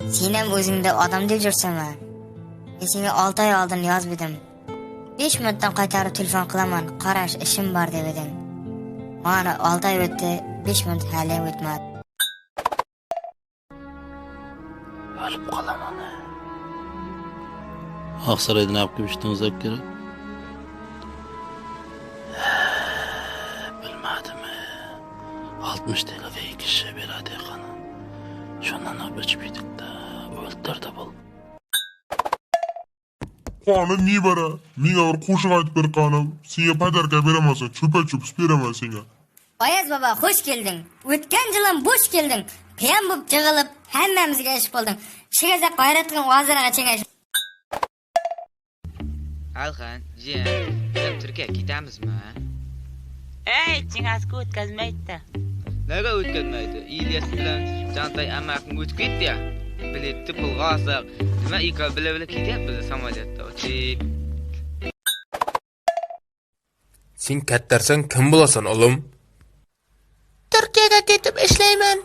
Sen ham o'zingda odam deb yursanmi? Men senga 6 oy oldin yozib edim. 5 minutdan qaytarib telefon qilaman, qarash ishim bor deb eding. Mana 6 oy o'tdi, 5 minut hali ham o'tmadi. O'lib qolaman. Oqsaroydan olib kelishdingiz kerak. Bilmadimmi? 60 TL ve 2 kishi beradi ekan. Shundan olib ichib yedik-da, o'ldirdi bu. Qonun ne bara? Menga bir qo'shiq aytib ber qonim. Senga padarka beraman, cho'pa-cho'p beraman senga. Oyaz baba, xush kelding. O'tgan yilim bo'sh kelding. Piyam bo'lib jig'ilib, hammamizga ish qolding. Shigaza g'ayrat qilgan vazirga chengash. Alxan, jiyan, biz Turkiyaga ketamizmi? Chingasga o'tkazmaydi. Nega o'tkazmaydi? İlyas bilan Jantay amakning o'tib ketdi ya. Biletni pulga olsak, nima ikki bila ketyapmiz samolyotda. Sen kattarsan kim bo'lasan, o'g'lim? Turkiyaga ketib ishlayman.